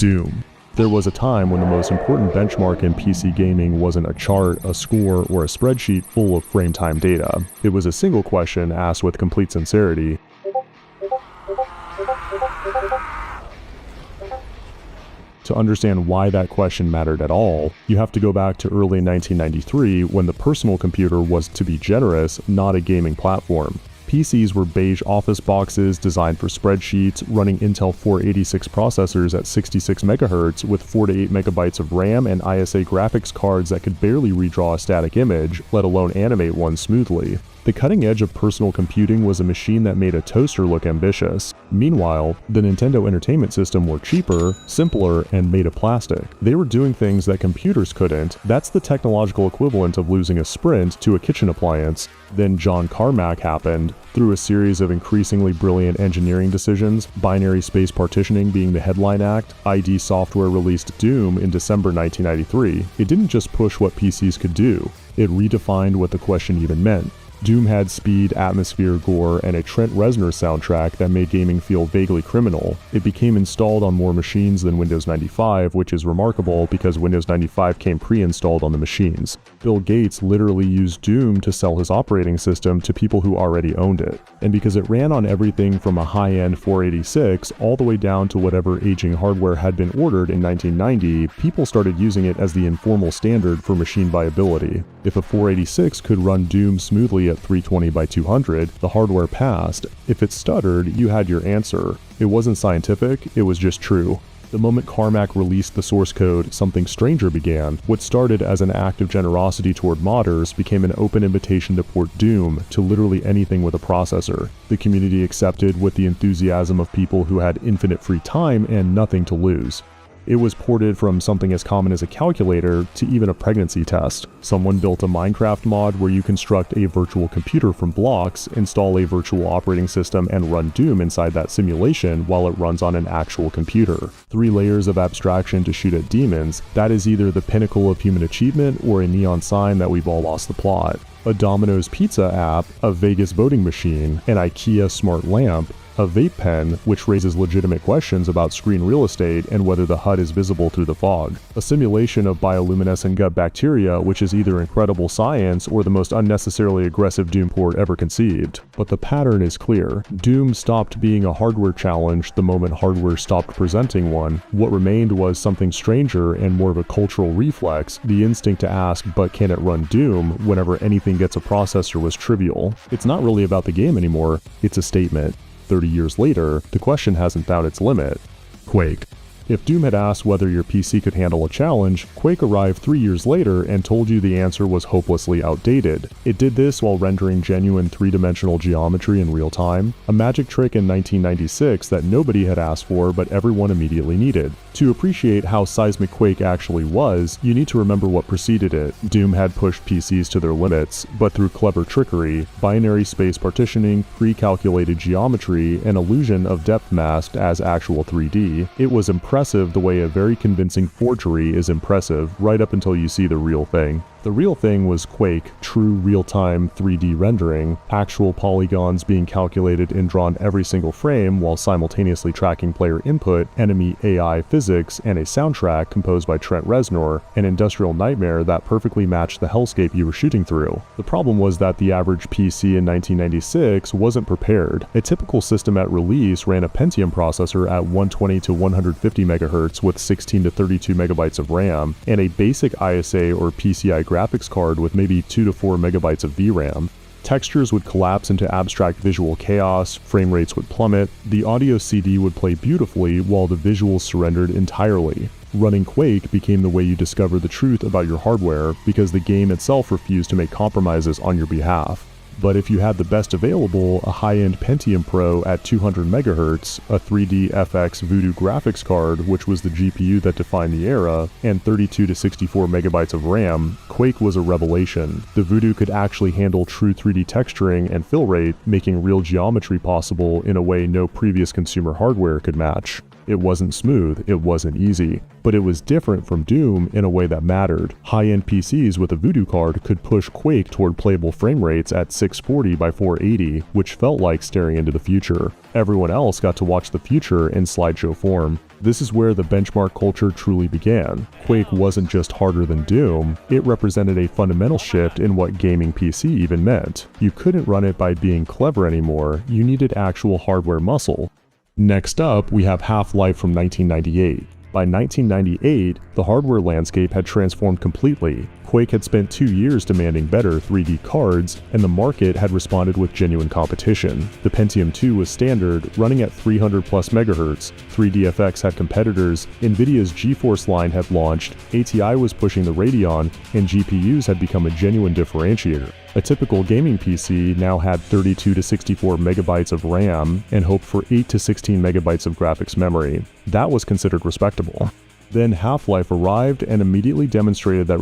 Doom. There was a time when the most important benchmark in PC gaming wasn't a chart, a score, or a spreadsheet full of frame time data. It was a single question asked with complete sincerity. To understand why that question mattered at all, you have to go back to early 1993 when the personal computer was, to be generous, not a gaming platform. PCs were beige office boxes designed for spreadsheets, running Intel 486 processors at 66 MHz with 4 to 8 MB of RAM and ISA graphics cards that could barely redraw a static image, let alone animate one smoothly. The cutting edge of personal computing was a machine that made a toaster look ambitious. Meanwhile, the Nintendo Entertainment System were cheaper, simpler, and made of plastic. They were doing things that computers couldn't. That's the technological equivalent of losing a Sprint to a kitchen appliance. Then John Carmack happened. Through a series of increasingly brilliant engineering decisions, binary space partitioning being the headline act, ID Software released Doom in December 1993. It didn't just push what PCs could do, it redefined what the question even meant. Doom had speed, atmosphere, gore, and a Trent Reznor soundtrack that made gaming feel vaguely criminal. It became installed on more machines than Windows 95, which is remarkable because Windows 95 came pre-installed on the machines. Bill Gates literally used Doom to sell his operating system to people who already owned it. And because it ran on everything from a high-end 486 all the way down to whatever aging hardware had been ordered in 1990, people started using it as the informal standard for machine viability. If a 486 could run Doom smoothly at 320 by 200, the hardware passed. If it stuttered, you had your answer. It wasn't scientific, it was just true. The moment Carmack released the source code, something stranger began. What started as an act of generosity toward modders became an open invitation to port Doom to literally anything with a processor. The community accepted with the enthusiasm of people who had infinite free time and nothing to lose. It was ported from something as common as a calculator to even a pregnancy test. Someone built a Minecraft mod where you construct a virtual computer from blocks, install a virtual operating system, and run Doom inside that simulation while it runs on an actual computer. 3 layers of abstraction to shoot at demons, that is either the pinnacle of human achievement or a neon sign that we've all lost the plot. A Domino's pizza app, a Vegas voting machine, an IKEA smart lamp, a vape pen, which raises legitimate questions about screen real estate and whether the HUD is visible through the fog. A simulation of bioluminescent gut bacteria, which is either incredible science or the most unnecessarily aggressive Doom port ever conceived. But the pattern is clear. Doom stopped being a hardware challenge the moment hardware stopped presenting one. What remained was something stranger and more of a cultural reflex, the instinct to ask, but can it run Doom, whenever anything gets a processor was trivial. It's not really about the game anymore, it's a statement. 30 years later, the question hasn't found its limit. Quake. If Doom had asked whether your PC could handle a challenge, Quake arrived 3 years later and told you the answer was hopelessly outdated. It did this while rendering genuine 3-dimensional geometry in real time, a magic trick in 1996 that nobody had asked for but everyone immediately needed. To appreciate how seismic Quake actually was, you need to remember what preceded it. Doom had pushed PCs to their limits, but through clever trickery, binary space partitioning, pre-calculated geometry, and illusion of depth masked as actual 3D, it was impressive the way a very convincing forgery is impressive right up until you see the real thing. The real thing was Quake, true real-time 3D rendering, actual polygons being calculated and drawn every single frame while simultaneously tracking player input, enemy AI physics, and a soundtrack composed by Trent Reznor, an industrial nightmare that perfectly matched the hellscape you were shooting through. The problem was that the average PC in 1996 wasn't prepared. A typical system at release ran a Pentium processor at 120 to 150 MHz with 16 to 32 MB of RAM, and a basic ISA or PCI graphics card with maybe 2 to 4 MB of VRAM. Textures would collapse into abstract visual chaos, frame rates would plummet, the audio CD would play beautifully while the visuals surrendered entirely. Running Quake became the way you discover the truth about your hardware because the game itself refused to make compromises on your behalf. But if you had the best available, a high-end Pentium Pro at 200 MHz, a 3D Voodoo graphics card, which was the GPU that defined the era, and 32 to 64 MB of RAM, Quake was a revelation. The Voodoo could actually handle true 3D texturing and fill rate, making real geometry possible in a way no previous consumer hardware could match. It wasn't smooth, it wasn't easy, but it was different from Doom in a way that mattered. High-end PCs with a Voodoo card could push Quake toward playable frame rates at 640 by 480, which felt like staring into the future. Everyone else got to watch the future in slideshow form. This is where the benchmark culture truly began. Quake wasn't just harder than Doom, it represented a fundamental shift in what gaming PC even meant. You couldn't run it by being clever anymore, you needed actual hardware muscle. Next up, we have Half-Life from 1998. By 1998, the hardware landscape had transformed completely. Quake had spent 2 years demanding better 3D cards, and the market had responded with genuine competition. The Pentium 2 was standard, running at 300 plus MHz. 3DFX had competitors, Nvidia's GeForce line had launched, ATI was pushing the Radeon, and GPUs had become a genuine differentiator. A typical gaming PC now had 32 to 64 megabytes of RAM and hoped for 8 to 16 megabytes of graphics memory. That was considered respectable. Then Half-Life arrived and immediately demonstrated that